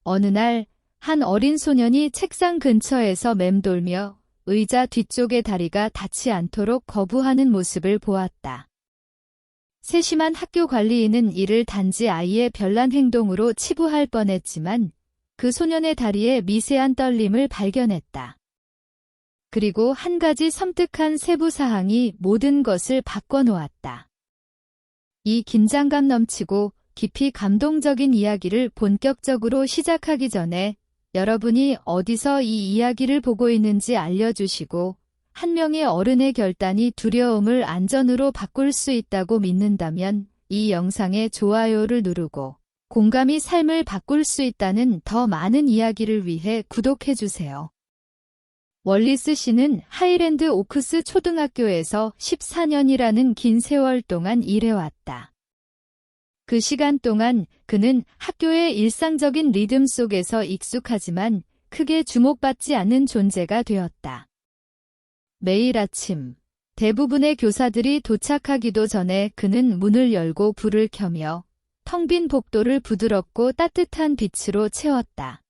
어느 날, 한 어린 소년이 책상 근처에서 맴돌며 의자 뒤쪽의 다리가 닿지 않도록 거부하는 모습을 보았다. 세심한 학교 관리인은 이를 단지 아이의 별난 행동으로 치부할 뻔했지만 그 소년의 다리에 미세한 떨림을 발견했다. 그리고 한 가지 섬뜩한 세부사항이 모든 것을 바꿔놓았다. 이 긴장감 넘치고 깊이 감동적인 이야기를 본격적으로 시작하기 전에 여러분이 어디서 이 이야기를 보고 있는지 알려주시고 한 명의 어른의 결단이 두려움을 안전으로 바꿀 수 있다고 믿는다면 이 영상에 좋아요를 누르고 공감이 삶을 바꿀 수 있다는 더 많은 이야기를 위해 구독해주세요. 월리스 씨는 하이랜드 오크스 초등학교에서 14년이라는 긴 세월 동안 일해왔다. 그 시간 동안 그는 학교의 일상적인 리듬 속에서 익숙하지만 크게 주목받지 않는 존재가 되었다. 매일 아침, 대부분의 교사들이 도착하기도 전에 그는 문을 열고 불을 켜며 텅 빈 복도를 부드럽고 따뜻한 빛으로 채웠다.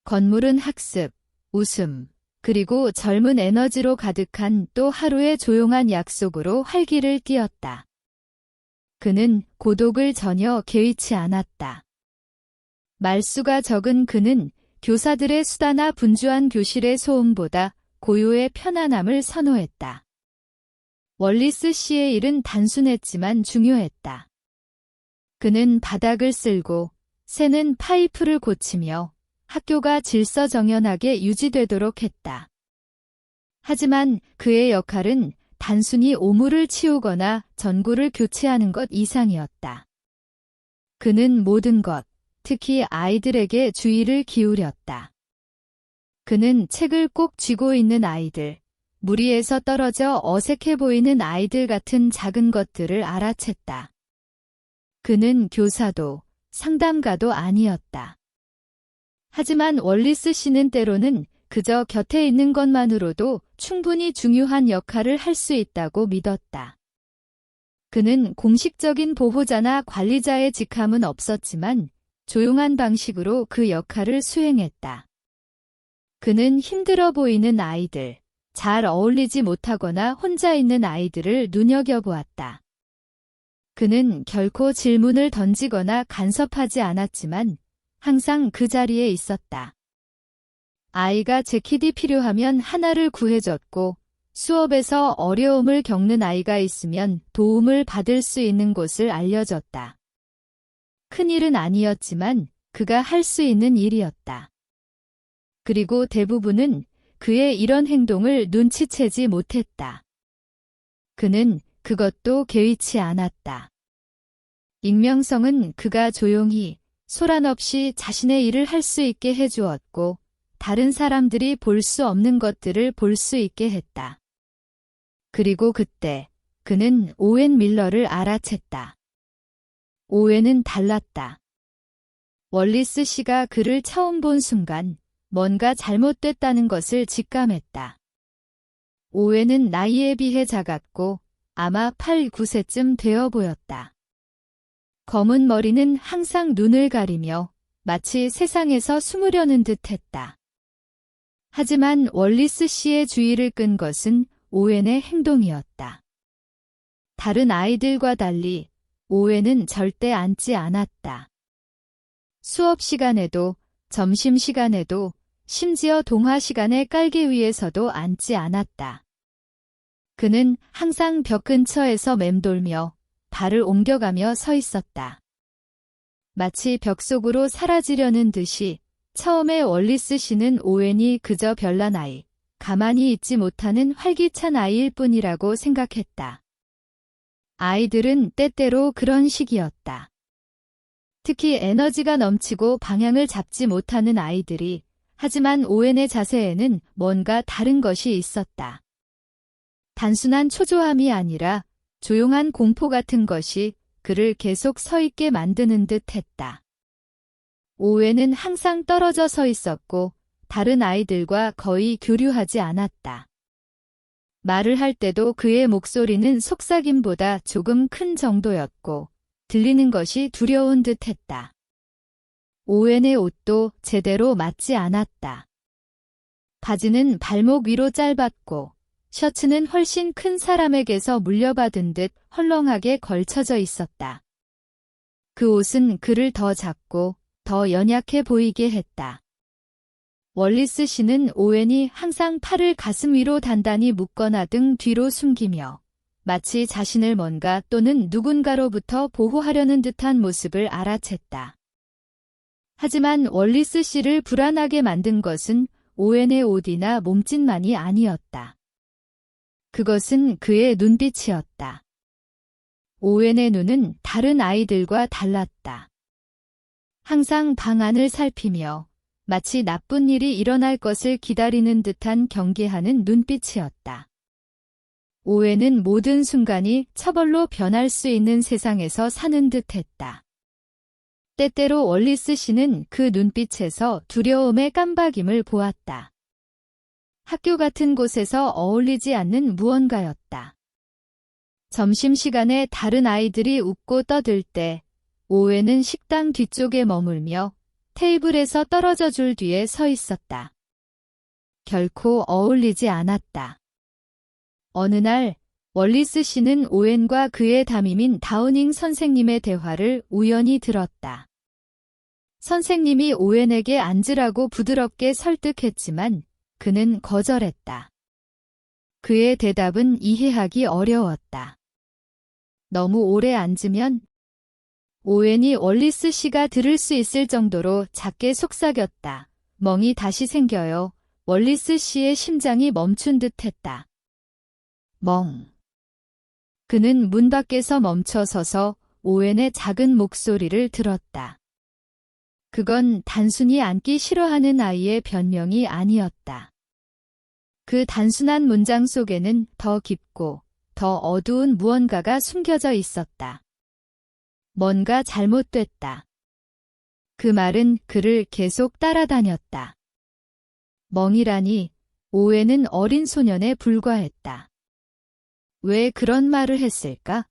건물은 학습, 웃음, 그리고 젊은 에너지로 가득한 또 하루의 조용한 약속으로 활기를 띠었다. 그는 고독을 전혀 개의치 않았다. 말수가 적은 그는 교사들의 수다나 분주한 교실의 소음보다 고요의 편안함을 선호했다. 월리스 씨의 일은 단순했지만 중요했다. 그는 바닥을 쓸고 새는 파이프를 고치며 학교가 질서정연하게 유지되도록 했다. 하지만 그의 역할은 단순히 오물을 치우거나 전구를 교체하는 것 이상이었다. 그는 모든 것, 특히 아이들에게 주의를 기울였다. 그는 책을 꼭 쥐고 있는 아이들, 무리에서 떨어져 어색해 보이는 아이들 같은 작은 것들을 알아챘다. 그는 교사도 상담가도 아니었다. 하지만 월리스 씨는 때로는 그저 곁에 있는 것만으로도 충분히 중요한 역할을 할 수 있다고 믿었다. 그는 공식적인 보호자나 관리자의 직함은 없었지만 조용한 방식으로 그 역할을 수행했다. 그는 힘들어 보이는 아이들, 잘 어울리지 못하거나 혼자 있는 아이들을 눈여겨보았다. 그는 결코 질문을 던지거나 간섭하지 않았지만 항상 그 자리에 있었다. 아이가 재킷이 필요하면 하나를 구해줬고 수업에서 어려움을 겪는 아이가 있으면 도움을 받을 수 있는 곳을 알려줬다. 큰일은 아니었지만 그가 할 수 있는 일이었다. 그리고 대부분은 그의 이런 행동을 눈치채지 못했다. 그는 그것도 개의치 않았다. 익명성은 그가 조용히 소란 없이 자신의 일을 할 수 있게 해주었고 다른 사람들이 볼 수 없는 것들을 볼 수 있게 했다. 그리고 그때 그는 오웬 밀러를 알아챘다. 오웬은 달랐다. 월리스 씨가 그를 처음 본 순간 뭔가 잘못됐다는 것을 직감했다. 오웬은 나이에 비해 작았고 아마 8, 9세쯤 되어 보였다. 검은 머리는 항상 눈을 가리며 마치 세상에서 숨으려는 듯 했다. 하지만 월리스 씨의 주의를 끈 것은 오웬의 행동이었다. 다른 아이들과 달리 오웬은 절대 앉지 않았다. 수업 시간에도, 점심 시간에도, 심지어 동화 시간에 깔개 위에서도 앉지 않았다. 그는 항상 벽 근처에서 맴돌며 발을 옮겨가며 서 있었다. 마치 벽 속으로 사라지려는 듯이 처음에 월리스 씨는 오웬이 그저 별난 아이, 가만히 있지 못하는 활기찬 아이일 뿐이라고 생각했다. 아이들은 때때로 그런 식이었다. 특히 에너지가 넘치고 방향을 잡지 못하는 아이들이, 하지만 오웬의 자세에는 뭔가 다른 것이 있었다. 단순한 초조함이 아니라 조용한 공포 같은 것이 그를 계속 서 있게 만드는 듯 했다. 오웬은 항상 떨어져 서 있었고 다른 아이들과 거의 교류하지 않았다. 말을 할 때도 그의 목소리는 속삭임보다 조금 큰 정도였고 들리는 것이 두려운 듯 했다. 오웬의 옷도 제대로 맞지 않았다. 바지는 발목 위로 짧았고 셔츠는 훨씬 큰 사람에게서 물려받은 듯 헐렁하게 걸쳐져 있었다. 그 옷은 그를 더 작고 더 연약해 보이게 했다. 월리스 씨는 오웬이 항상 팔을 가슴 위로 단단히 묶거나 등 뒤로 숨기며 마치 자신을 뭔가 또는 누군가로부터 보호하려는 듯한 모습을 알아챘다. 하지만 월리스 씨를 불안하게 만든 것은 오웬의 옷이나 몸짓만이 아니었다. 그것은 그의 눈빛이었다. 오웬의 눈은 다른 아이들과 달랐다. 항상 방 안을 살피며 마치 나쁜 일이 일어날 것을 기다리는 듯한 경계하는 눈빛이었다. 오웬은 모든 순간이 처벌로 변할 수 있는 세상에서 사는 듯했다. 때때로 월리스 씨는 그 눈빛에서 두려움의 깜박임을 보았다. 학교 같은 곳에서 어울리지 않는 무언가였다. 점심시간에 다른 아이들이 웃고 떠들 때 오웬은 식당 뒤쪽에 머물며 테이블에서 떨어져 줄 뒤에 서 있었다. 결코 어울리지 않았다. 어느 날 월리스 씨는 오웬과 그의 담임인 다우닝 선생님의 대화를 우연히 들었다. 선생님이 오웬에게 앉으라고 부드럽게 설득했지만 그는 거절했다. 그의 대답은 이해하기 어려웠다. 너무 오래 앉으면 오웬이 월리스 씨가 들을 수 있을 정도로 작게 속삭였다. 멍이 다시 생겨요. 월리스 씨의 심장이 멈춘 듯했다. 멍. 그는 문 밖에서 멈춰 서서 오웬의 작은 목소리를 들었다. 그건 단순히 앉기 싫어하는 아이의 변명이 아니었다. 그 단순한 문장 속에는 더 깊고 더 어두운 무언가가 숨겨져 있었다. 뭔가 잘못됐다. 그 말은 그를 계속 따라다녔다. 멍이라니 오웬은 어린 소년에 불과했다. 왜 그런 말을 했을까?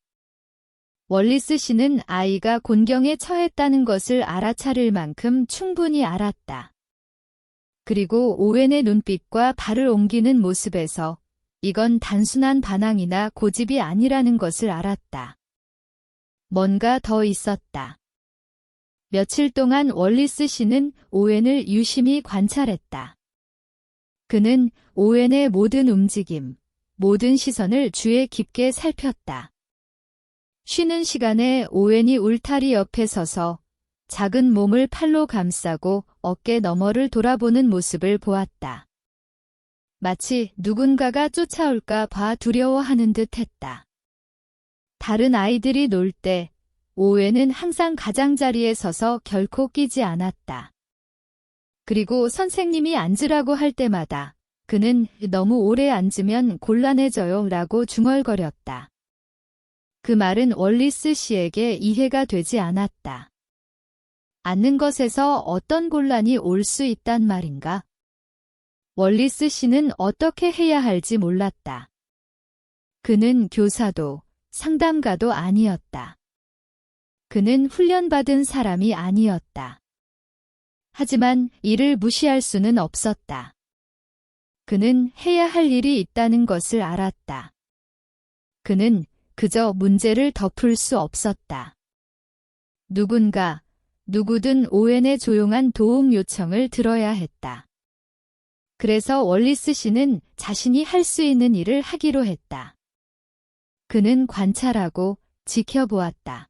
월리스 씨는 아이가 곤경에 처했다는 것을 알아차릴 만큼 충분히 알았다. 그리고 오웬의 눈빛과 발을 옮기는 모습에서 이건 단순한 반항이나 고집이 아니라는 것을 알았다. 뭔가 더 있었다. 며칠 동안 월리스 씨는 오웬을 유심히 관찰했다. 그는 오웬의 모든 움직임, 모든 시선을 주의 깊게 살폈다. 쉬는 시간에 오웬이 울타리 옆에 서서 작은 몸을 팔로 감싸고 어깨 너머를 돌아보는 모습을 보았다. 마치 누군가가 쫓아올까 봐 두려워하는 듯 했다. 다른 아이들이 놀 때 오웬은 항상 가장자리에 서서 결코 끼지 않았다. 그리고 선생님이 앉으라고 할 때마다 그는 너무 오래 앉으면 곤란해져요 라고 중얼거렸다. 그 말은 월리스 씨에게 이해가 되지 않았다. 앉는 것에서 어떤 곤란이 올 수 있단 말인가? 월리스 씨는 어떻게 해야 할지 몰랐다. 그는 교사도 상담가도 아니었다. 그는 훈련받은 사람이 아니었다. 하지만 이를 무시할 수는 없었다. 그는 해야 할 일이 있다는 것을 알았다. 그는 그저 문제를 덮을 수 없었다. 누구든 오웬의 조용한 도움 요청을 들어야 했다. 그래서 월리스 씨는 자신이 할 수 있는 일을 하기로 했다. 그는 관찰하고 지켜보았다.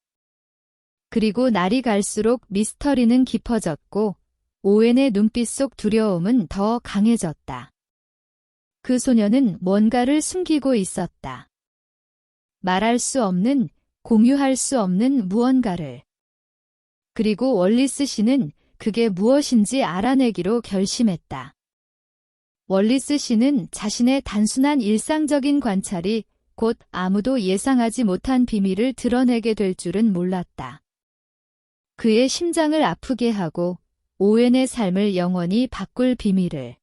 그리고 날이 갈수록 미스터리는 깊어졌고 오웬의 눈빛 속 두려움은 더 강해졌다. 그 소녀는 뭔가를 숨기고 있었다. 말할 수 없는, 공유할 수 없는 무언가를. 그리고 월리스 씨는 그게 무엇인지 알아내기로 결심했다. 월리스 씨는 자신의 단순한 일상적인 관찰이 곧 아무도 예상하지 못한 비밀을 드러내게 될 줄은 몰랐다. 그의 심장을 아프게 하고 오웬의 삶을 영원히 바꿀 비밀을.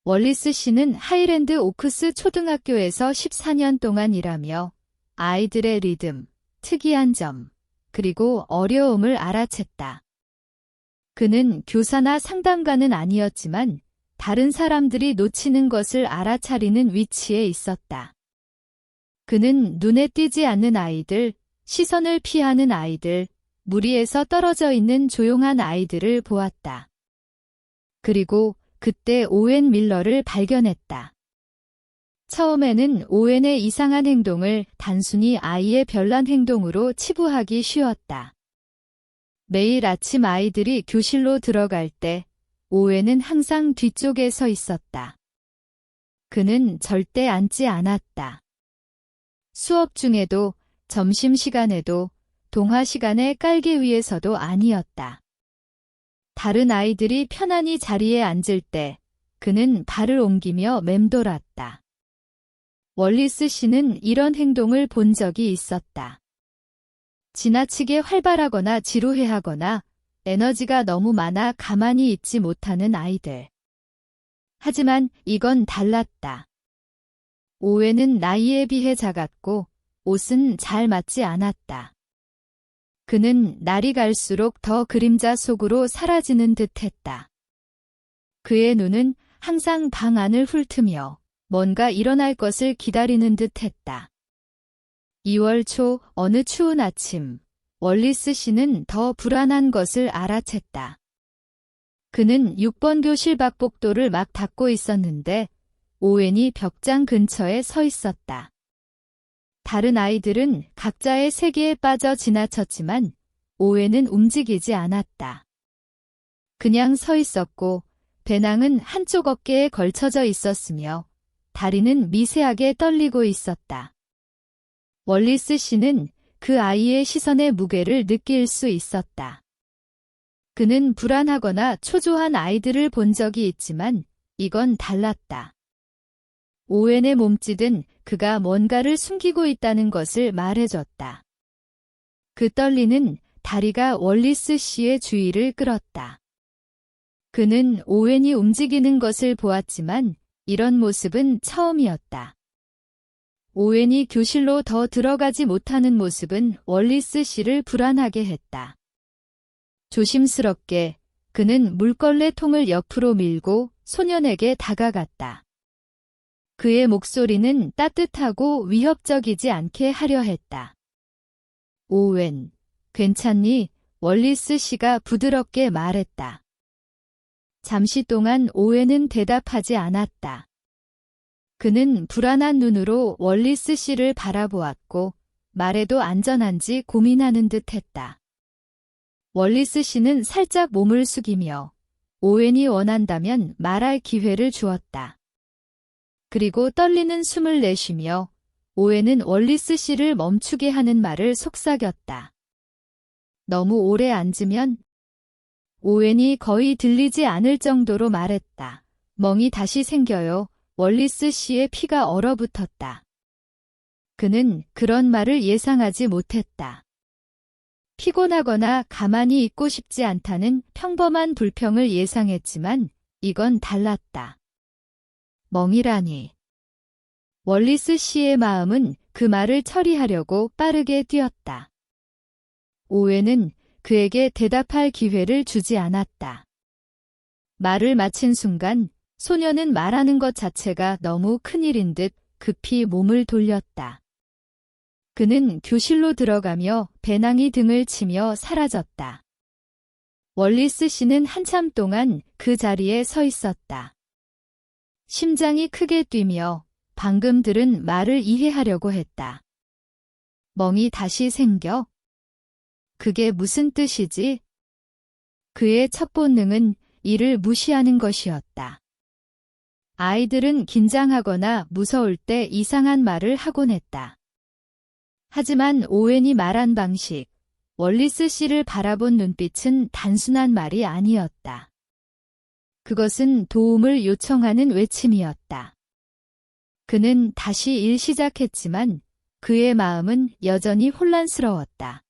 월리스 씨는 하이랜드 오크스 초등학교에서 14년 동안 일하며 아이들의 리듬, 특이한 점, 그리고 어려움을 알아챘다. 그는 교사나 상담가는 아니었지만 다른 사람들이 놓치는 것을 알아차리는 위치에 있었다. 그는 눈에 띄지 않는 아이들, 시선을 피하는 아이들, 무리에서 떨어져 있는 조용한 아이들을 보았다. 그리고 그때 오웬 밀러를 발견했다. 처음에는 오웬의 이상한 행동을 단순히 아이의 별난 행동으로 치부하기 쉬웠다. 매일 아침 아이들이 교실로 들어갈 때 오웬은 항상 뒤쪽에 서 있었다. 그는 절대 앉지 않았다. 수업 중에도, 점심시간에도, 동화시간에 깔개 위에서도 아니었다. 다른 아이들이 편안히 자리에 앉을 때 그는 발을 옮기며 맴돌았다. 월리스 씨는 이런 행동을 본 적이 있었다. 지나치게 활발하거나 지루해하거나 에너지가 너무 많아 가만히 있지 못하는 아이들. 하지만 이건 달랐다. 오웬은 나이에 비해 작았고 옷은 잘 맞지 않았다. 그는 날이 갈수록 더 그림자 속으로 사라지는 듯했다. 그의 눈은 항상 방 안을 훑으며 뭔가 일어날 것을 기다리는 듯했다. 2월 초 어느 추운 아침, 월리스 씨는 더 불안한 것을 알아챘다. 그는 6번 교실 밖 복도를 막 닦고 있었는데 오웬이 벽장 근처에 서 있었다. 다른 아이들은 각자의 세계에 빠져 지나쳤지만 오웬은 움직이지 않았다. 그냥 서 있었고 배낭은 한쪽 어깨에 걸쳐져 있었으며 다리는 미세하게 떨리고 있었다. 월리스 씨는 그 아이의 시선의 무게를 느낄 수 있었다. 그는 불안하거나 초조한 아이들을 본 적이 있지만 이건 달랐다. 오웬의 몸짓은 그가 뭔가를 숨기고 있다는 것을 말해줬다. 그 떨리는 다리가 월리스 씨의 주의를 끌었다. 그는 오웬이 움직이는 것을 보았지만 이런 모습은 처음이었다. 오웬이 교실로 더 들어가지 못하는 모습은 월리스 씨를 불안하게 했다. 조심스럽게 그는 물걸레 통을 옆으로 밀고 소년에게 다가갔다. 그의 목소리는 따뜻하고 위협적이지 않게 하려 했다. 오웬, 괜찮니? 월리스 씨가 부드럽게 말했다. 잠시 동안 오웬은 대답하지 않았다. 그는 불안한 눈으로 월리스 씨를 바라보았고 말해도 안전한지 고민하는 듯했다. 월리스 씨는 살짝 몸을 숙이며 오웬이 원한다면 말할 기회를 주었다. 그리고 떨리는 숨을 내쉬며 오웬은 월리스 씨를 멈추게 하는 말을 속삭였다. 너무 오래 앉으면 오웬이 거의 들리지 않을 정도로 말했다. 멍이 다시 생겨요. 월리스 씨의 피가 얼어붙었다. 그는 그런 말을 예상하지 못했다. 피곤하거나 가만히 있고 싶지 않다는 평범한 불평을 예상했지만 이건 달랐다. 멍이라니. 월리스 씨의 마음은 그 말을 처리하려고 빠르게 뛰었다. 오웬은 그에게 대답할 기회를 주지 않았다. 말을 마친 순간 소녀는 말하는 것 자체가 너무 큰일인 듯 급히 몸을 돌렸다. 그는 교실로 들어가며 배낭이 등을 치며 사라졌다. 월리스 씨는 한참 동안 그 자리에 서 있었다. 심장이 크게 뛰며 방금 들은 말을 이해하려고 했다. 멍이 다시 생겨? 그게 무슨 뜻이지? 그의 첫 본능은 이를 무시하는 것이었다. 아이들은 긴장하거나 무서울 때 이상한 말을 하곤 했다. 하지만 오웬이 말한 방식, 월리스 씨를 바라본 눈빛은 단순한 말이 아니었다. 그것은 도움을 요청하는 외침이었다. 그는 다시 일 시작했지만 그의 마음은 여전히 혼란스러웠다.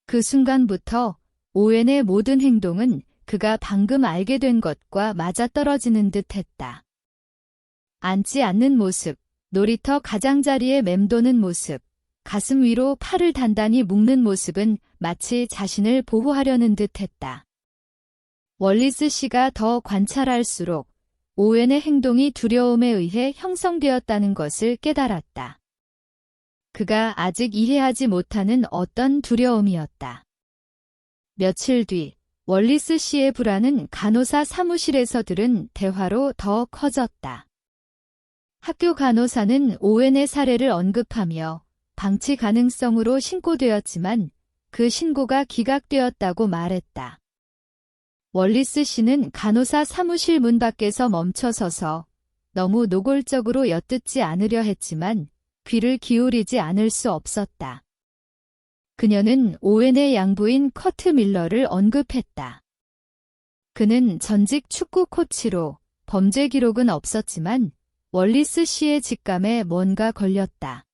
그 순간부터 오웬의 모든 행동은 그가 방금 알게 된 것과 맞아떨어지는 듯했다. 앉지 않는 모습, 놀이터 가장자리에 맴도는 모습, 가슴 위로 팔을 단단히 묶는 모습은 마치 자신을 보호하려는 듯했다. 월리스 씨가 더 관찰할수록 오웬의 행동이 두려움에 의해 형성되었다는 것을 깨달았다. 그가 아직 이해하지 못하는 어떤 두려움이었다. 며칠 뒤 월리스 씨의 불안은 간호사 사무실에서 들은 대화로 더 커졌다. 학교 간호사는 오웬의 사례를 언급하며 방치 가능성으로 신고되었지만 그 신고가 기각되었다고 말했다. 월리스 씨는 간호사 사무실 문 밖에서 멈춰서서 너무 노골적으로 엿듣지 않으려 했지만 귀를 기울이지 않을 수 없었다. 그녀는 오웬의 양부인 커트 밀러를 언급했다. 그는 전직 축구 코치로 범죄 기록은 없었지만 월리스 씨의 직감에 뭔가 걸렸다.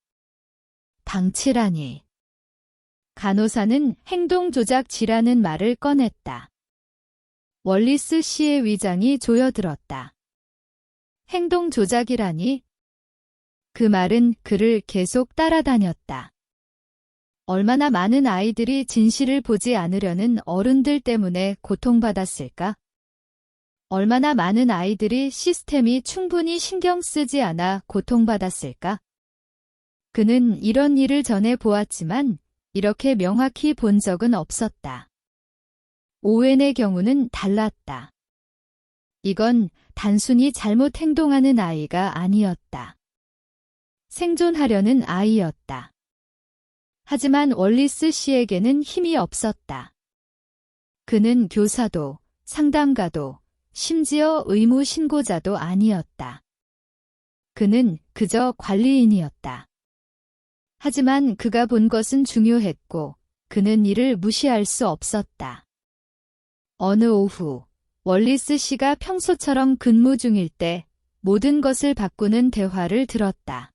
방치라니. 간호사는 행동 조작 질환은 말을 꺼냈다. 월리스 씨의 위장이 조여들었다. 행동 조작이라니? 그 말은 그를 계속 따라다녔다. 얼마나 많은 아이들이 진실을 보지 않으려는 어른들 때문에 고통받았을까? 얼마나 많은 아이들이 시스템이 충분히 신경 쓰지 않아 고통받았을까? 그는 이런 일을 전에 보았지만 이렇게 명확히 본 적은 없었다. 오웬의 경우는 달랐다. 이건 단순히 잘못 행동하는 아이가 아니었다. 생존하려는 아이였다. 하지만 월리스 씨에게는 힘이 없었다. 그는 교사도, 상담가도, 심지어 의무 신고자도 아니었다. 그는 그저 관리인이었다. 하지만 그가 본 것은 중요했고, 그는 이를 무시할 수 없었다. 어느 오후, 월리스 씨가 평소처럼 근무 중일 때 모든 것을 바꾸는 대화를 들었다.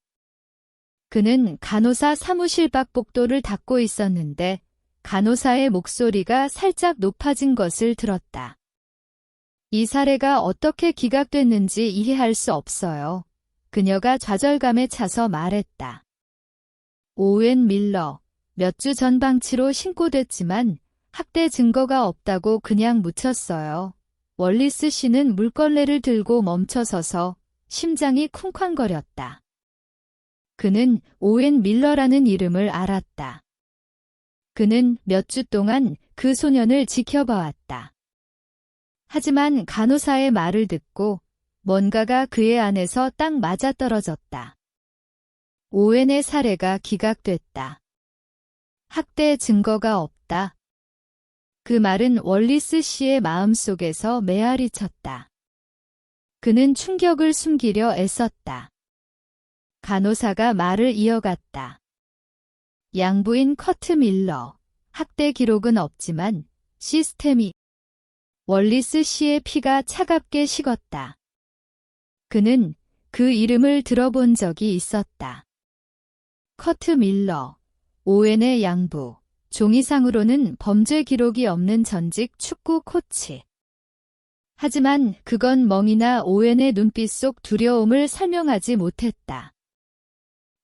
그는 간호사 사무실 밖 복도를 닫고 있었는데 간호사의 목소리가 살짝 높아진 것을 들었다. 이 사례가 어떻게 기각됐는지 이해할 수 없어요. 그녀가 좌절감에 차서 말했다. 오웬 밀러, 몇 주 전 방치로 신고됐지만 학대 증거가 없다고 그냥 묻혔어요. 월리스 씨는 물걸레를 들고 멈춰서서 심장이 쿵쾅거렸다. 그는 오웬 밀러라는 이름을 알았다. 그는 몇 주 동안 그 소년을 지켜봐왔다. 하지만 간호사의 말을 듣고 뭔가가 그의 안에서 딱 맞아떨어졌다. 오웬의 사례가 기각됐다. 학대 증거가 없다. 그 말은 월리스 씨의 마음속에서 메아리 쳤다. 그는 충격을 숨기려 애썼다. 간호사가 말을 이어갔다. 양부인 커트 밀러, 학대 기록은 없지만 시스템이. 월리스 씨의 피가 차갑게 식었다. 그는 그 이름을 들어본 적이 있었다. 커트 밀러, 오웬의 양부, 종이상으로는 범죄 기록이 없는 전직 축구 코치. 하지만 그건 멍이나 오웬의 눈빛 속 두려움을 설명하지 못했다.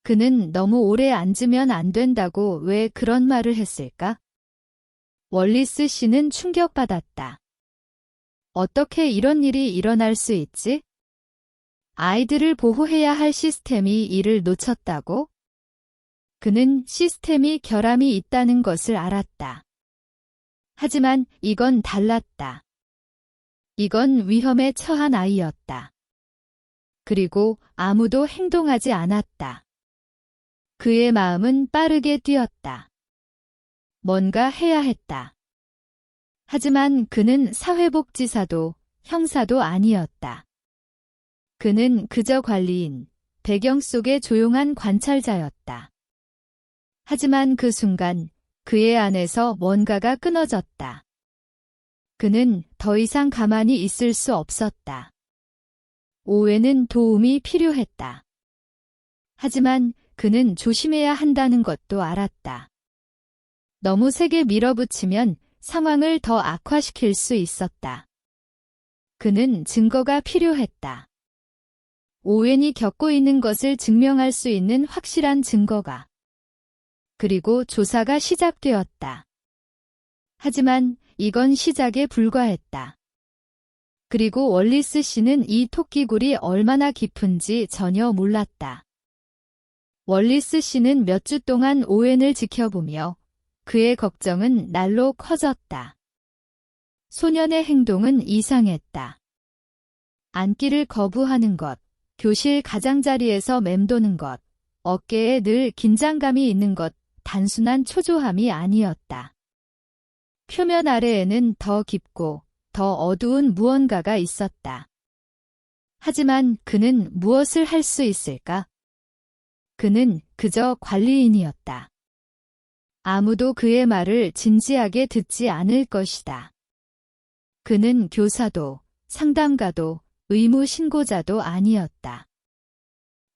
그는 너무 오래 앉으면 안 된다고 왜 그런 말을 했을까? 월리스 씨는 충격받았다. 어떻게 이런 일이 일어날 수 있지? 아이들을 보호해야 할 시스템이 이를 놓쳤다고? 그는 시스템이 결함이 있다는 것을 알았다. 하지만 이건 달랐다. 이건 위험에 처한 아이였다. 그리고 아무도 행동하지 않았다. 그의 마음은 빠르게 뛰었다. 뭔가 해야 했다. 하지만 그는 사회복지사도 형사도 아니었다. 그는 그저 관리인, 배경 속의 조용한 관찰자였다. 하지만 그 순간 그의 안에서 뭔가가 끊어졌다. 그는 더 이상 가만히 있을 수 없었다. 오웬은 도움이 필요했다. 하지만 그는 조심해야 한다는 것도 알았다. 너무 세게 밀어붙이면 상황을 더 악화시킬 수 있었다. 그는 증거가 필요했다. 오웬이 겪고 있는 것을 증명할 수 있는 확실한 증거가. 그리고 조사가 시작되었다. 하지만 이건 시작에 불과했다. 그리고 월리스 씨는 이 토끼굴이 얼마나 깊은지 전혀 몰랐다. 월리스 씨는 몇 주 동안 오웬을 지켜보며 그의 걱정은 날로 커졌다. 소년의 행동은 이상했다. 앉기를 거부하는 것, 교실 가장자리에서 맴도는 것, 어깨에 늘 긴장감이 있는 것, 단순한 초조함이 아니었다. 표면 아래에는 더 깊고 더 어두운 무언가가 있었다. 하지만 그는 무엇을 할 수 있을까? 그는 그저 관리인이었다. 아무도 그의 말을 진지하게 듣지 않을 것이다. 그는 교사도, 상담가도, 의무 신고자도 아니었다.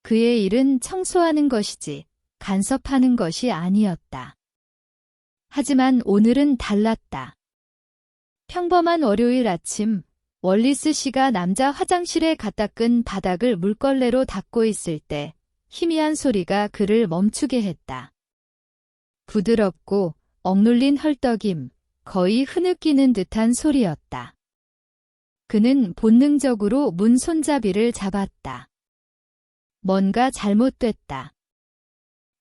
그의 일은 청소하는 것이지 간섭하는 것이 아니었다. 하지만 오늘은 달랐다. 평범한 월요일 아침, 월리스 씨가 남자 화장실에 갖다 끈 바닥을 물걸레로 닦고 있을 때 희미한 소리가 그를 멈추게 했다. 부드럽고 억눌린 헐떡임, 거의 흐느끼는 듯한 소리였다. 그는 본능적으로 문 손잡이를 잡았다. 뭔가 잘못됐다.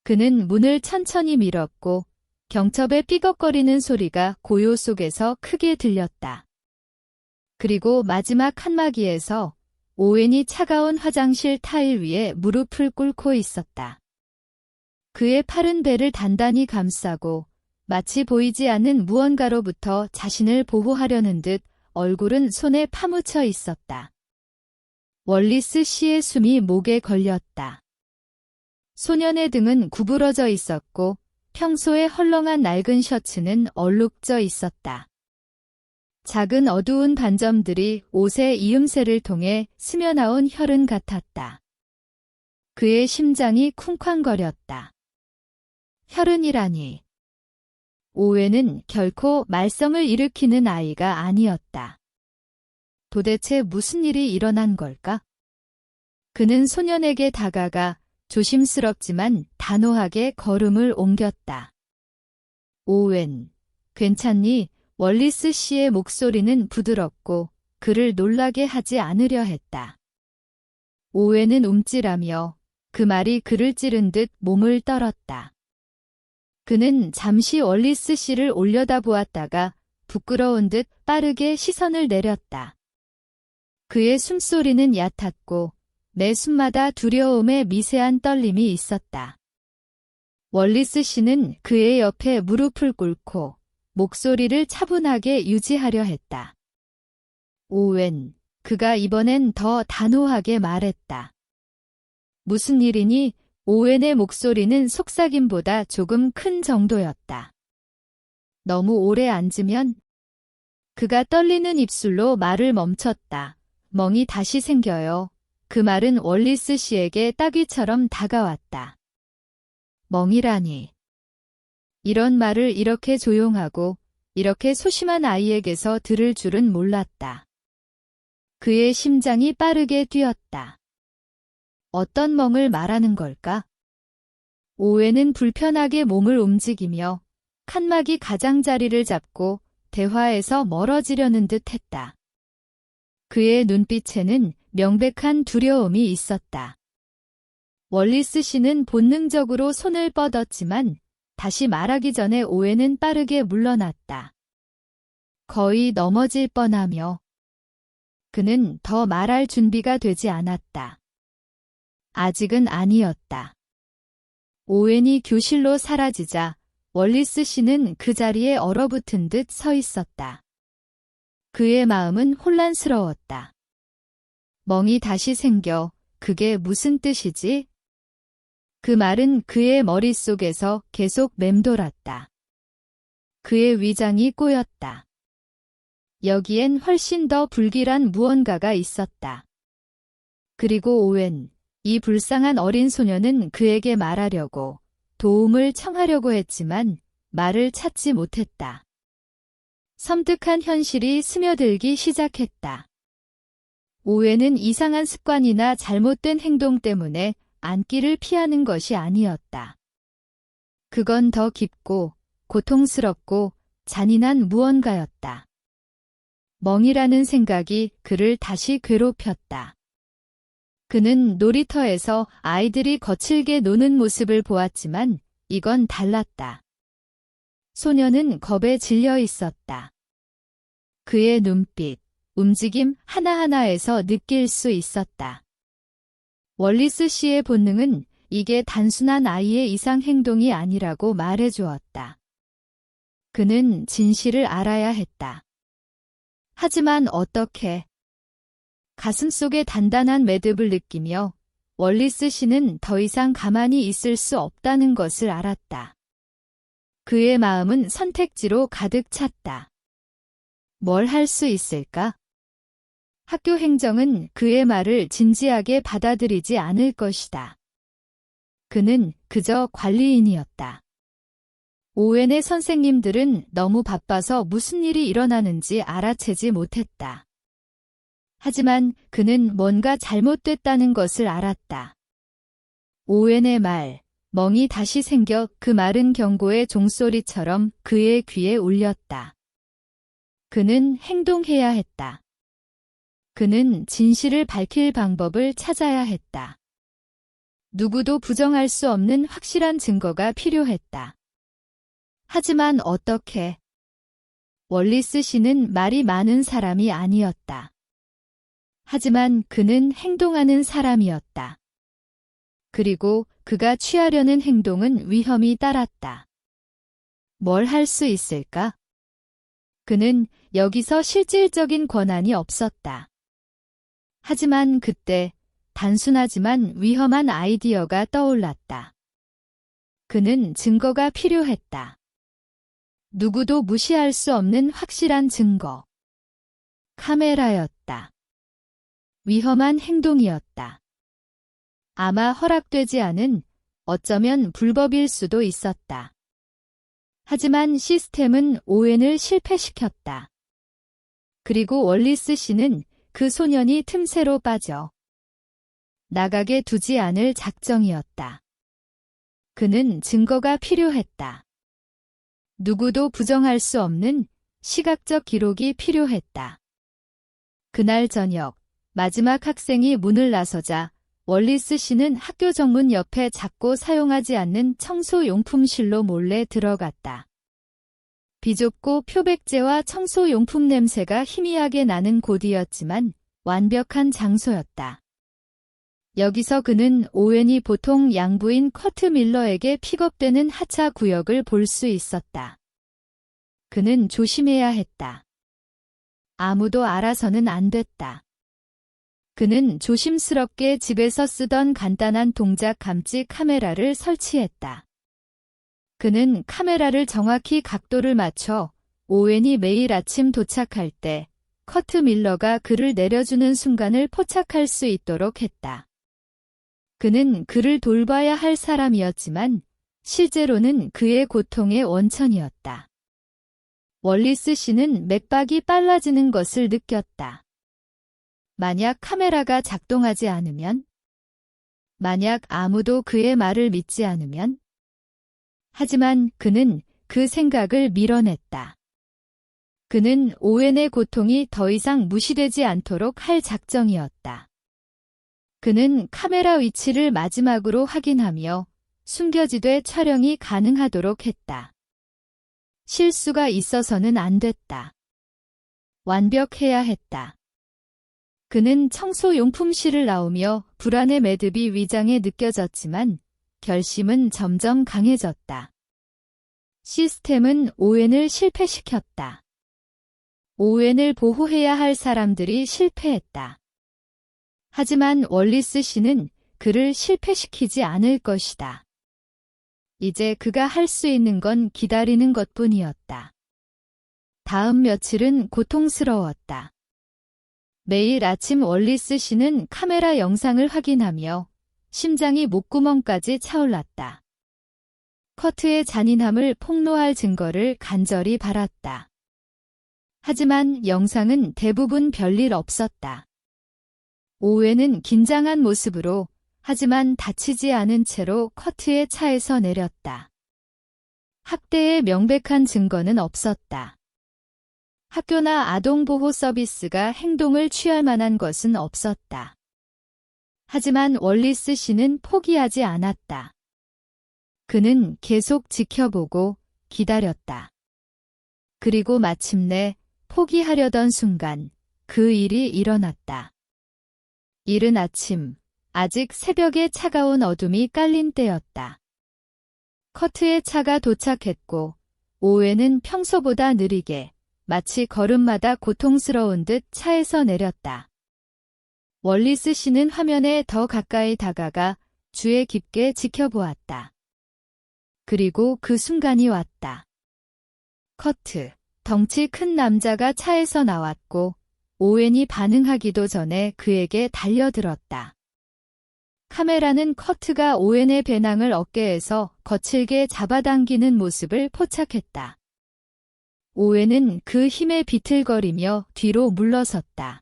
그는 문을 천천히 밀었고 경첩의 삐걱거리는 소리가 고요 속에서 크게 들렸다. 그리고 마지막 칸막이에서 오웬이 차가운 화장실 타일 위에 무릎을 꿇고 있었다. 그의 팔은 배를 단단히 감싸고 마치 보이지 않는 무언가로부터 자신을 보호하려는 듯 얼굴은 손에 파묻혀 있었다. 월리스 씨의 숨이 목에 걸렸다. 소년의 등은 구부러져 있었고 평소에 헐렁한 낡은 셔츠는 얼룩져 있었다. 작은 어두운 반점들이 옷의 이음새를 통해 스며나온 혈흔 같았다. 그의 심장이 쿵쾅거렸다. 혈흔이라니. 오웬은 결코 말썽을 일으키는 아이가 아니었다. 도대체 무슨 일이 일어난 걸까? 그는 소년에게 다가가 조심스럽지만 단호하게 걸음을 옮겼다. 오웬, 괜찮니? 월리스 씨의 목소리는 부드럽고 그를 놀라게 하지 않으려 했다. 오웬은 움찔하며 그 말이 그를 찌른 듯 몸을 떨었다. 그는 잠시 월리스 씨를 올려다보았다가 부끄러운 듯 빠르게 시선을 내렸다. 그의 숨소리는 얕았고 매 숨마다 두려움의 미세한 떨림이 있었다. 월리스 씨는 그의 옆에 무릎을 꿇고 목소리를 차분하게 유지하려 했다. 오웬, 그가 이번엔 더 단호하게 말했다. 무슨 일이니? 오웬의 목소리는 속삭임보다 조금 큰 정도였다. 너무 오래 앉으면? 그가 떨리는 입술로 말을 멈췄다. 멍이 다시 생겨요. 그 말은 월리스 씨에게 따귀처럼 다가왔다. 멍이라니. 이런 말을 이렇게 조용하고 이렇게 소심한 아이에게서 들을 줄은 몰랐다. 그의 심장이 빠르게 뛰었다. 어떤 멍을 말하는 걸까? 오웬은 불편하게 몸을 움직이며 칸막이 가장자리를 잡고 대화에서 멀어지려는 듯 했다. 그의 눈빛에는 명백한 두려움이 있었다. 월리스 씨는 본능적으로 손을 뻗었지만 다시 말하기 전에 오웬은 빠르게 물러났다. 거의 넘어질 뻔하며 그는 더 말할 준비가 되지 않았다. 아직은 아니었다. 오웬이 교실로 사라지자 월리스 씨는 그 자리에 얼어붙은 듯 서 있었다. 그의 마음은 혼란스러웠다. 멍이 다시 생겨 그게 무슨 뜻이지? 그 말은 그의 머릿속에서 계속 맴돌았다. 그의 위장이 꼬였다. 여기엔 훨씬 더 불길한 무언가가 있었다. 그리고 오웬, 이 불쌍한 어린 소녀는 그에게 말하려고, 도움을 청하려고 했지만 말을 찾지 못했다. 섬뜩한 현실이 스며들기 시작했다. 오웬은 이상한 습관이나 잘못된 행동 때문에 앉기를 피하는 것이 아니었다. 그건 더 깊고 고통스럽고 잔인한 무언가였다. 멍이라는 생각이 그를 다시 괴롭혔다. 그는 놀이터에서 아이들이 거칠게 노는 모습을 보았지만 이건 달랐다. 소녀는 겁에 질려 있었다. 그의 눈빛, 움직임 하나하나에서 느낄 수 있었다. 월리스 씨의 본능은 이게 단순한 아이의 이상 행동이 아니라고 말해주었다. 그는 진실을 알아야 했다. 하지만 어떻게? 가슴속에 단단한 매듭을 느끼며 월리스 씨는 더 이상 가만히 있을 수 없다는 것을 알았다. 그의 마음은 선택지로 가득 찼다. 뭘 할 수 있을까? 학교 행정은 그의 말을 진지하게 받아들이지 않을 것이다. 그는 그저 관리인이었다. 오웬의 선생님들은 너무 바빠서 무슨 일이 일어나는지 알아채지 못했다. 하지만 그는 뭔가 잘못됐다는 것을 알았다. 오웬의 말, 멍이 다시 생겨 그 마른 경고의 종소리처럼 그의 귀에 울렸다. 그는 행동해야 했다. 그는 진실을 밝힐 방법을 찾아야 했다. 누구도 부정할 수 없는 확실한 증거가 필요했다. 하지만 어떻게? 월리스 씨는 말이 많은 사람이 아니었다. 하지만 그는 행동하는 사람이었다. 그리고 그가 취하려는 행동은 위험이 따랐다. 뭘 할 수 있을까? 그는 여기서 실질적인 권한이 없었다. 하지만 그때 단순하지만 위험한 아이디어가 떠올랐다. 그는 증거가 필요했다. 누구도 무시할 수 없는 확실한 증거. 카메라였다. 위험한 행동이었다. 아마 허락되지 않은, 어쩌면 불법일 수도 있었다. 하지만 시스템은 오웬을 실패시켰다. 그리고 월리스 씨는 그 소년이 틈새로 빠져 나가게 두지 않을 작정이었다. 그는 증거가 필요했다. 누구도 부정할 수 없는 시각적 기록이 필요했다. 그날 저녁, 마지막 학생이 문을 나서자 월리스 씨는 학교 정문 옆에 작고 사용하지 않는 청소용품실로 몰래 들어갔다. 비좁고 표백제와 청소용품 냄새가 희미하게 나는 곳이었지만 완벽한 장소였다. 여기서 그는 오웬이 보통 양부인 커트 밀러에게 픽업되는 하차 구역을 볼 수 있었다. 그는 조심해야 했다. 아무도 알아서는 안 됐다. 그는 조심스럽게 집에서 쓰던 간단한 동작 감지 카메라를 설치했다. 그는 카메라를 정확히 각도를 맞춰 오웬이 매일 아침 도착할 때 커트 밀러가 그를 내려주는 순간을 포착할 수 있도록 했다. 그는 그를 돌봐야 할 사람이었지만 실제로는 그의 고통의 원천이었다. 월리스 씨는 맥박이 빨라지는 것을 느꼈다. 만약 카메라가 작동하지 않으면? 만약 아무도 그의 말을 믿지 않으면? 하지만 그는 그 생각을 밀어냈다. 그는 오웬의 고통이 더 이상 무시되지 않도록 할 작정이었다. 그는 카메라 위치를 마지막으로 확인하며 숨겨지되 촬영이 가능하도록 했다. 실수가 있어서는 안 됐다. 완벽해야 했다. 그는 청소용품실을 나오며 불안의 매듭이 위장에 느껴졌지만 결심은 점점 강해졌다. 시스템은 오웬을 실패시켰다. 오웬을 보호해야 할 사람들이 실패했다. 하지만 월리스 씨는 그를 실패시키지 않을 것이다. 이제 그가 할 수 있는 건 기다리는 것뿐이었다. 다음 며칠은 고통스러웠다. 매일 아침 월리스 씨는 카메라 영상을 확인하며 심장이 목구멍까지 차올랐다. 커트의 잔인함을 폭로할 증거를 간절히 바랐다. 하지만 영상은 대부분 별일 없었다. 오웬은 긴장한 모습으로 하지만 다치지 않은 채로 커트의 차에서 내렸다. 학대의 명백한 증거는 없었다. 학교나 아동보호 서비스가 행동을 취할 만한 것은 없었다. 하지만 월리스 씨는 포기하지 않았다. 그는 계속 지켜보고 기다렸다. 그리고 마침내 포기하려던 순간 그 일이 일어났다. 이른 아침, 아직 새벽에 차가운 어둠이 깔린 때였다. 커트의 차가 도착했고 오웬은 평소보다 느리게 마치 걸음마다 고통스러운 듯 차에서 내렸다. 월리스 씨는 화면에 더 가까이 다가가 주의 깊게 지켜보았다. 그리고 그 순간이 왔다. 커트, 덩치 큰 남자가 차에서 나왔고 오웬이 반응하기도 전에 그에게 달려들었다. 카메라는 커트가 오웬의 배낭을 어깨에서 거칠게 잡아당기는 모습을 포착했다. 오웬은 그 힘에 비틀거리며 뒤로 물러섰다.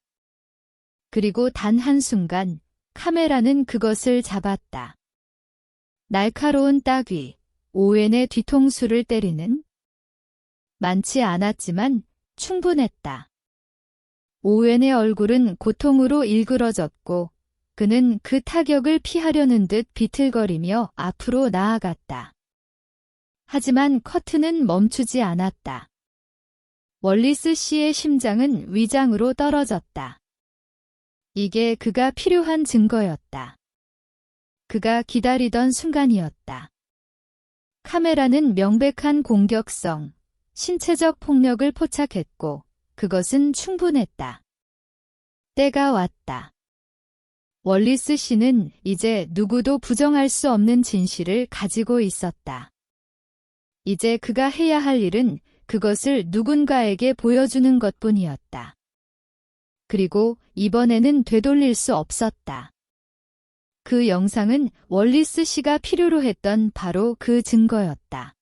그리고 단 한순간 카메라는 그것을 잡았다. 날카로운 따귀, 오웬의 뒤통수를 때리는? 많지 않았지만 충분했다. 오웬의 얼굴은 고통으로 일그러졌고 그는 그 타격을 피하려는 듯 비틀거리며 앞으로 나아갔다. 하지만 커트는 멈추지 않았다. 월리스 씨의 심장은 위장으로 떨어졌다. 이게 그가 필요한 증거였다. 그가 기다리던 순간이었다. 카메라는 명백한 공격성, 신체적 폭력을 포착했고 그것은 충분했다. 때가 왔다. 월리스 씨는 이제 누구도 부정할 수 없는 진실을 가지고 있었다. 이제 그가 해야 할 일은 그것을 누군가에게 보여주는 것뿐이었다. 그리고 이번에는 되돌릴 수 없었다. 그 영상은 월리스 씨가 필요로 했던 바로 그 증거였다.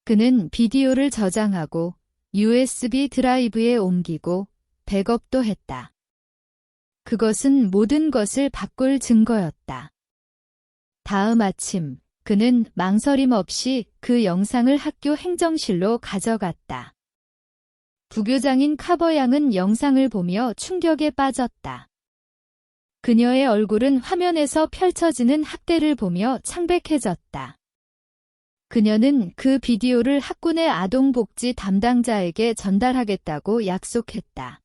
그는 비디오를 저장하고 USB 드라이브에 옮기고 백업도 했다. 그것은 모든 것을 바꿀 증거였다. 다음 아침, 그는 망설임 없이 그 영상을 학교 행정실로 가져갔다. 부교장인 카버 양은 영상을 보며 충격에 빠졌다. 그녀의 얼굴은 화면에서 펼쳐지는 학대를 보며 창백해졌다. 그녀는 그 비디오를 학군의 아동복지 담당자에게 전달하겠다고 약속했다.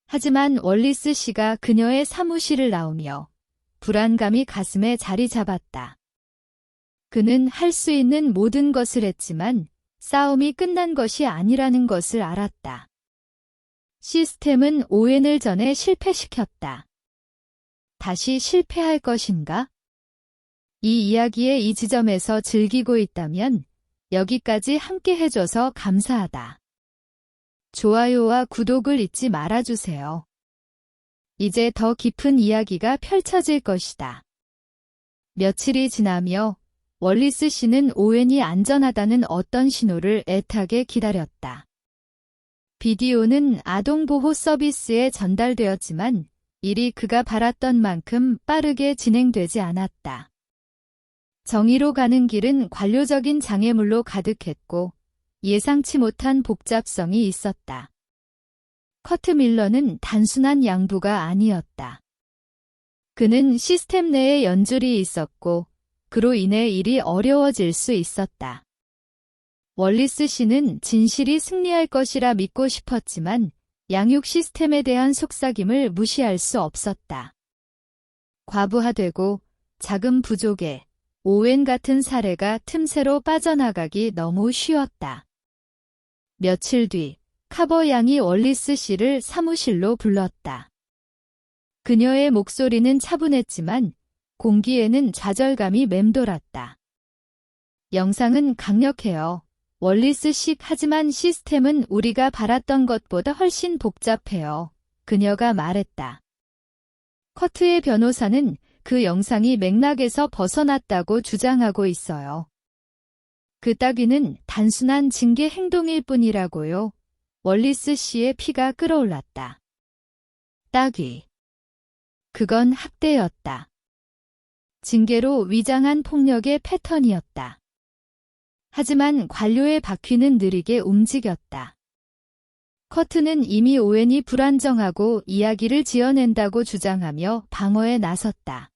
하지만 월리스 씨가 그녀의 사무실을 나오며 불안감이 가슴에 자리 잡았다. 그는 할 수 있는 모든 것을 했지만 싸움이 끝난 것이 아니라는 것을 알았다. 시스템은 오웬을 전에 실패시켰다. 다시 실패할 것인가? 이 이야기의 이 지점에서 즐기고 있다면 여기까지 함께 해줘서 감사하다. 좋아요와 구독을 잊지 말아주세요. 이제 더 깊은 이야기가 펼쳐질 것이다. 며칠이 지나며 월리스 씨는 오웬이 안전하다는 어떤 신호를 애타게 기다렸다. 비디오는 아동보호 서비스에 전달되었지만 일이 그가 바랐던 만큼 빠르게 진행되지 않았다. 정의로 가는 길은 관료적인 장애물로 가득했고 예상치 못한 복잡성이 있었다. 커트 밀러는 단순한 양부가 아니었다. 그는 시스템 내에 연줄이 있었고 그로 인해 일이 어려워질 수 있었다. 월리스 씨는 진실이 승리할 것이라 믿고 싶었지만 양육 시스템에 대한 속삭임을 무시할 수 없었다. 과부하되고 자금 부족에 오웬 같은 사례가 틈새로 빠져나가기 너무 쉬웠다. 며칠 뒤 카버 양이 월리스 씨를 사무실로 불렀다. 그녀의 목소리는 차분했지만 공기에는 좌절감이 맴돌았다. 영상은 강력해요. 월리스 씨, 하지만 시스템은 우리가 바랐던 것보다 훨씬 복잡해요. 그녀가 말했다. 커트의 변호사는 그 영상이 맥락에서 벗어났다고 주장하고 있어요. 그 따귀는 단순한 징계 행동일 뿐이라고요. 월리스 씨의 피가 끓어올랐다. 따귀. 그건 학대였다. 징계로 위장한 폭력의 패턴이었다. 하지만 관료의 바퀴는 느리게 움직였다. 커트는 이미 오웬이 불안정하고 이야기를 지어낸다고 주장하며 방어에 나섰다.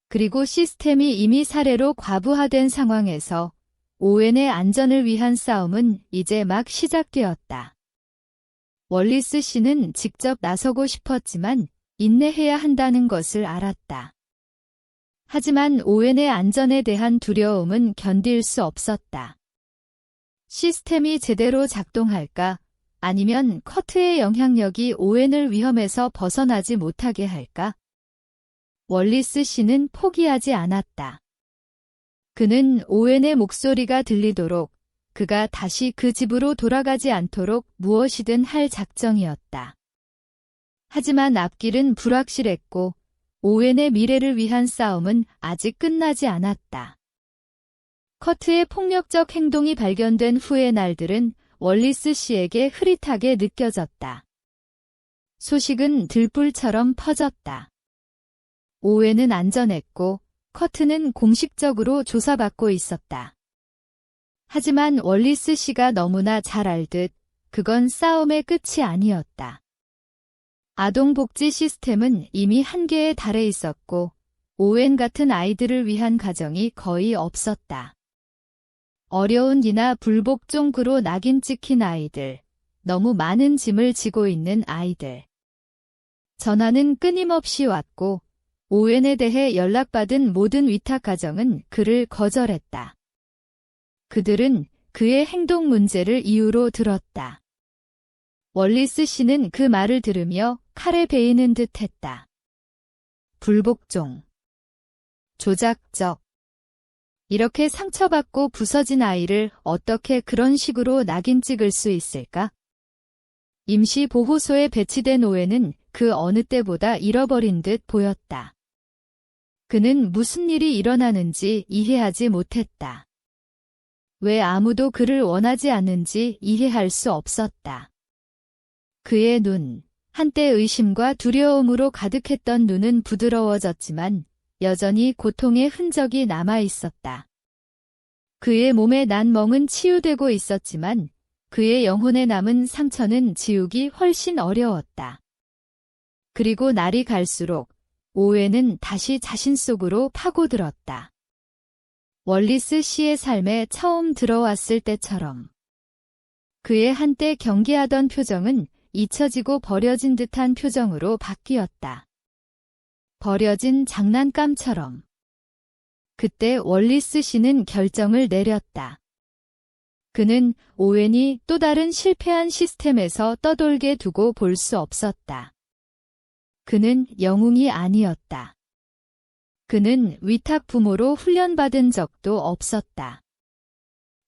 그리고 시스템이 이미 사례로 과부하된 상황에서 오웬의 안전을 위한 싸움은 이제 막 시작되었다. 월리스 씨는 직접 나서고 싶었지만 인내해야 한다는 것을 알았다. 하지만 오웬의 안전에 대한 두려움은 견딜 수 없었다. 시스템이 제대로 작동할까? 아니면 커트의 영향력이 오웬을 위험에서 벗어나지 못하게 할까? 월리스 씨는 포기하지 않았다. 그는 오웬의 목소리가 들리도록, 그가 다시 그 집으로 돌아가지 않도록 무엇이든 할 작정이었다. 하지만 앞길은 불확실했고 오웬의 미래를 위한 싸움은 아직 끝나지 않았다. 커트의 폭력적 행동이 발견된 후의 날들은 월리스 씨에게 흐릿하게 느껴졌다. 소식은 들불처럼 퍼졌다. 오웬은 안전했고 커트는 공식적으로 조사받고 있었다. 하지만 월리스 씨가 너무나 잘 알듯 그건 싸움의 끝이 아니었다. 아동복지 시스템은 이미 한계에 달해 있었고 오웬 같은 아이들을 위한 가정이 거의 없었다. 어려운 이나 불복종으로 낙인 찍힌 아이들, 너무 많은 짐을 지고 있는 아이들. 전화는 끊임없이 왔고 오웬에 대해 연락받은 모든 위탁 가정은 그를 거절했다. 그들은 그의 행동 문제를 이유로 들었다. 월리스 씨는 그 말을 들으며 칼에 베이는 듯 했다. 불복종. 조작적. 이렇게 상처받고 부서진 아이를 어떻게 그런 식으로 낙인 찍을 수 있을까? 임시 보호소에 배치된 오웬은 그 어느 때보다 잃어버린 듯 보였다. 그는 무슨 일이 일어나는지 이해하지 못했다. 왜 아무도 그를 원하지 않는지 이해할 수 없었다. 그의 눈, 한때 의심과 두려움으로 가득했던 눈은 부드러워졌지만 여전히 고통의 흔적이 남아 있었다. 그의 몸에 난 멍은 치유되고 있었지만 그의 영혼에 남은 상처는 지우기 훨씬 어려웠다. 그리고 날이 갈수록 오웬은 다시 자신 속으로 파고들었다. 월리스 씨의 삶에 처음 들어왔을 때처럼. 그의 한때 경계하던 표정은 잊혀지고 버려진 듯한 표정으로 바뀌었다. 버려진 장난감처럼. 그때 월리스 씨는 결정을 내렸다. 그는 오웬이 또 다른 실패한 시스템에서 떠돌게 두고 볼 수 없었다. 그는 영웅이 아니었다. 그는 위탁 부모로 훈련받은 적도 없었다.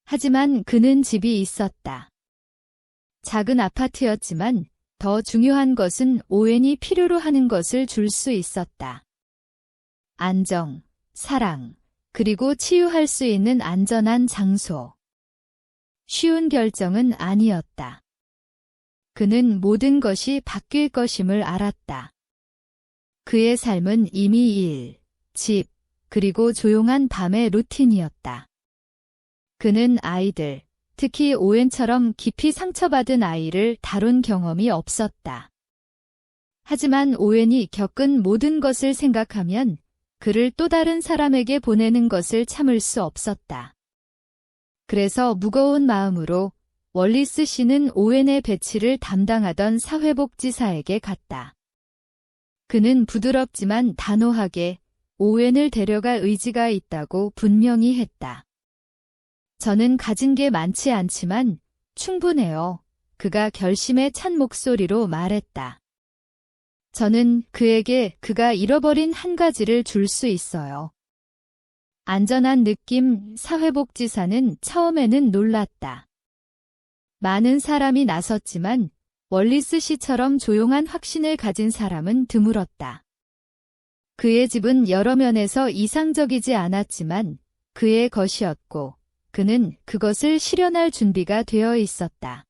하지만 그는 집이 있었다. 작은 아파트였지만 더 중요한 것은 오웬이 필요로 하는 것을 줄 수 있었다. 안정, 사랑, 그리고 치유할 수 있는 안전한 장소. 쉬운 결정은 아니었다. 그는 모든 것이 바뀔 것임을 알았다. 그의 삶은 이미 일, 집, 그리고 조용한 밤의 루틴이었다. 그는 아이들, 특히 오웬처럼 깊이 상처받은 아이를 다룬 경험이 없었다. 하지만 오웬이 겪은 모든 것을 생각하면 그를 또 다른 사람에게 보내는 것을 참을 수 없었다. 그래서 무거운 마음으로 월리스 씨는 오웬의 배치를 담당하던 사회복지사에게 갔다. 그는 부드럽지만 단호하게 오웬을 데려갈 의지가 있다고 분명히 했다. 저는 가진 게 많지 않지만 충분해요. 그가 결심에 찬 목소리로 말했다. 저는 그에게 그가 잃어버린 한 가지를 줄 수 있어요. 안전한 느낌. 사회복지사는 처음에는 놀랐다. 많은 사람이 나섰지만 월리스 씨처럼 조용한 확신을 가진 사람은 드물었다. 그의 집은 여러 면에서 이상적이지 않았지만 그의 것이었고 그는 그것을 실현할 준비가 되어 있었다.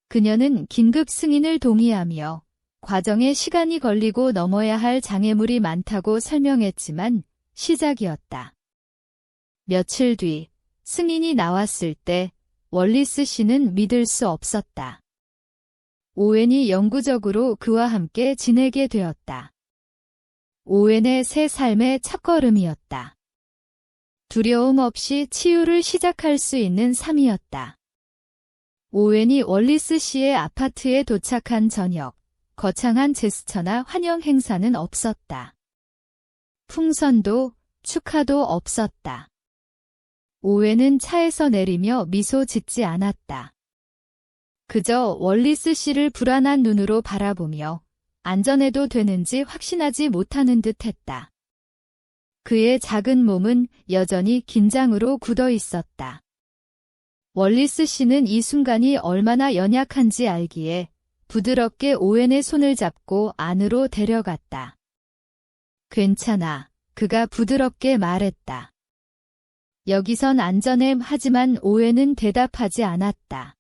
그녀는 긴급 승인을 동의하며 과정에 시간이 걸리고 넘어야 할 장애물이 많다고 설명했지만 시작이었다. 며칠 뒤 승인이 나왔을 때 월리스 씨는 믿을 수 없었다. 오웬이 영구적으로 그와 함께 지내게 되었다. 오웬의 새 삶의 첫걸음이었다. 두려움 없이 치유를 시작할 수 있는 삶이었다. 오웬이 월리스 씨의 아파트에 도착한 저녁, 거창한 제스처나 환영 행사는 없었다. 풍선도 축하도 없었다. 오웬은 차에서 내리며 미소 짓지 않았다. 그저 월리스 씨를 불안한 눈으로 바라보며 안전해도 되는지 확신하지 못하는 듯 했다. 그의 작은 몸은 여전히 긴장으로 굳어 있었다. 월리스 씨는 이 순간이 얼마나 연약한지 알기에 부드럽게 오웬의 손을 잡고 안으로 데려갔다. 괜찮아, 그가 부드럽게 말했다. 여기선 안전해. 하지만 오웬은 대답하지 않았다.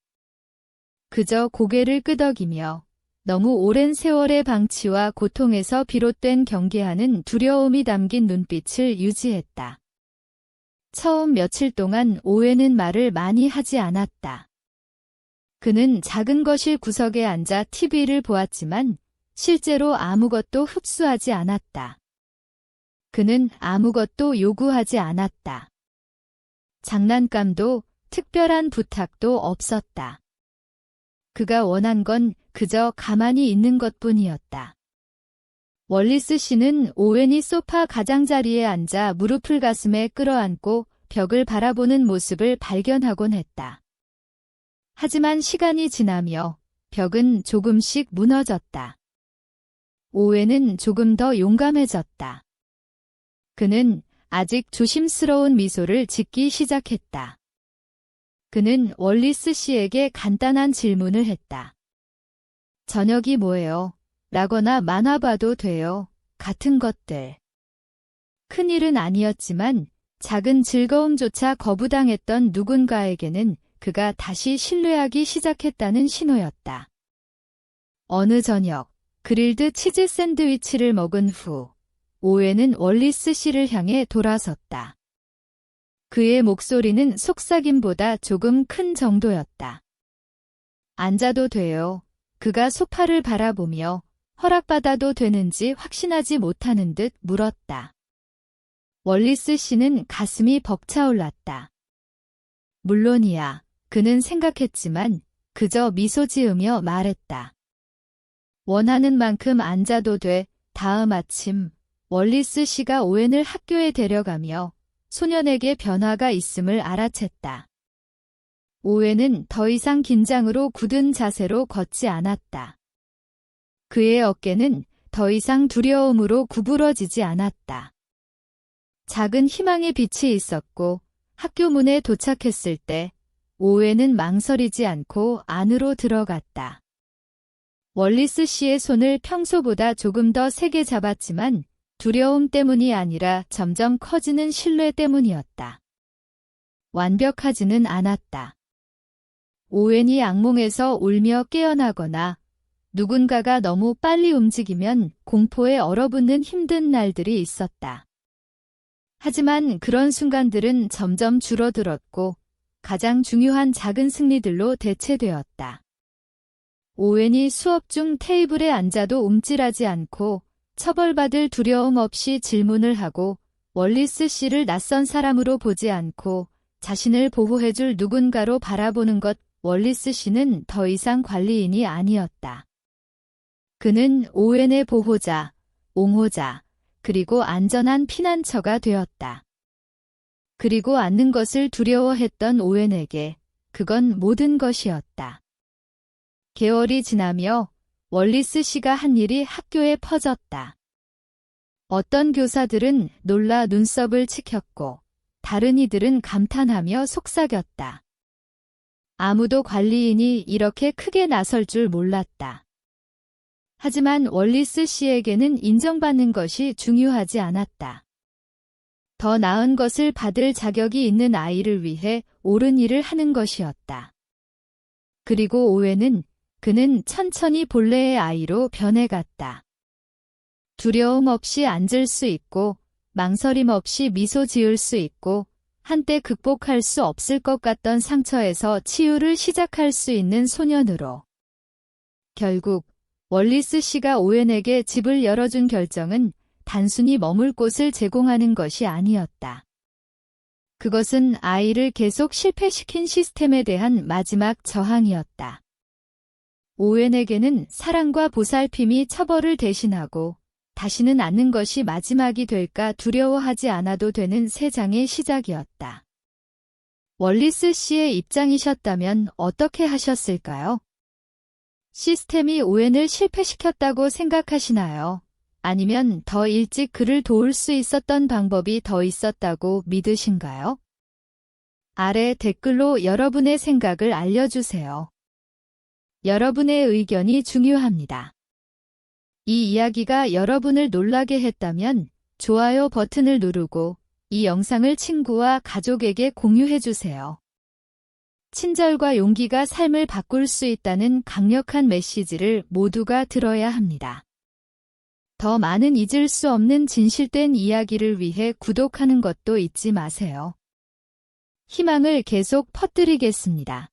그저 고개를 끄덕이며 너무 오랜 세월의 방치와 고통에서 비롯된 경계하는 두려움이 담긴 눈빛을 유지했다. 처음 며칠 동안 오웬은 말을 많이 하지 않았다. 그는 작은 거실 구석에 앉아 TV를 보았지만 실제로 아무것도 흡수하지 않았다. 그는 아무것도 요구하지 않았다. 장난감도 특별한 부탁도 없었다. 그가 원한 건 그저 가만히 있는 것뿐이었다. 월리스 씨는 오웬이 소파 가장자리에 앉아 무릎을 가슴에 끌어안고 벽을 바라보는 모습을 발견하곤 했다. 하지만 시간이 지나며 벽은 조금씩 무너졌다. 오웬은 조금 더 용감해졌다. 그는 아직 조심스러운 미소를 짓기 시작했다. 그는 월리스 씨에게 간단한 질문을 했다. 저녁이 뭐예요? 라거나 만화 봐도 돼요. 같은 것들. 큰일은 아니었지만 작은 즐거움조차 거부당했던 누군가에게는 그가 다시 신뢰하기 시작했다는 신호였다. 어느 저녁, 그릴드 치즈 샌드위치를 먹은 후 오웬은 월리스 씨를 향해 돌아섰다. 그의 목소리는 속삭임보다 조금 큰 정도였다. 앉아도 돼요. 그가 소파를 바라보며 허락받아도 되는지 확신하지 못하는 듯 물었다. 월리스 씨는 가슴이 벅차올랐다. 물론이야. 그는 생각했지만 그저 미소 지으며 말했다. 원하는 만큼 앉아도 돼. 다음 아침 월리스 씨가 오웬을 학교에 데려가며 소년에게 변화가 있음을 알아챘다. 오웬은 더 이상 긴장으로 굳은 자세로 걷지 않았다. 그의 어깨는 더 이상 두려움으로 구부러지지 않았다. 작은 희망의 빛이 있었고 학교 문에 도착했을 때 오웬은 망설이지 않고 안으로 들어갔다. 월리스 씨의 손을 평소보다 조금 더 세게 잡았지만 두려움 때문이 아니라 점점 커지는 신뢰 때문이었다. 완벽하지는 않았다. 오웬이 악몽에서 울며 깨어나거나 누군가가 너무 빨리 움직이면 공포에 얼어붙는 힘든 날들이 있었다. 하지만 그런 순간들은 점점 줄어들었고 가장 중요한 작은 승리들로 대체되었다. 오웬이 수업 중 테이블에 앉아도 움찔하지 않고 처벌받을 두려움 없이 질문을 하고 월리스 씨를 낯선 사람으로 보지 않고 자신을 보호해줄 누군가로 바라보는 것. 월리스 씨는 더 이상 관리인이 아니었다. 그는 오웬의 보호자, 옹호자, 그리고 안전한 피난처가 되었다. 그리고 앉는 것을 두려워했던 오웬에게 그건 모든 것이었다. 개월이 지나며 월리스 씨가 한 일이 학교에 퍼졌다. 어떤 교사들은 놀라 눈썹을 치켰고 다른 이들은 감탄하며 속삭였다. 아무도 관리인이 이렇게 크게 나설 줄 몰랐다. 하지만 월리스 씨에게는 인정받는 것이 중요하지 않았다. 더 나은 것을 받을 자격이 있는 아이를 위해 옳은 일을 하는 것이었다. 그리고 오웬은 그는 천천히 본래의 아이로 변해갔다. 두려움 없이 앉을 수 있고 망설임 없이 미소 지을 수 있고 한때 극복할 수 없을 것 같던 상처에서 치유를 시작할 수 있는 소년으로. 결국 월리스 씨가 오웬에게 집을 열어준 결정은 단순히 머물 곳을 제공하는 것이 아니었다. 그것은 아이를 계속 실패시킨 시스템에 대한 마지막 저항이었다. 오웬에게는 사랑과 보살핌이 처벌을 대신하고 다시는 않는 것이 마지막이 될까 두려워하지 않아도 되는 새 장의 시작이었다. 월리스 씨의 입장이셨다면 어떻게 하셨을까요? 시스템이 오웬을 실패시켰다고 생각하시나요? 아니면 더 일찍 그를 도울 수 있었던 방법이 더 있었다고 믿으신가요? 아래 댓글로 여러분의 생각을 알려주세요. 여러분의 의견이 중요합니다. 이 이야기가 여러분을 놀라게 했다면 좋아요 버튼을 누르고 이 영상을 친구와 가족에게 공유해주세요. 친절과 용기가 삶을 바꿀 수 있다는 강력한 메시지를 모두가 들어야 합니다. 더 많은 잊을 수 없는 진실된 이야기를 위해 구독하는 것도 잊지 마세요. 희망을 계속 퍼뜨리겠습니다.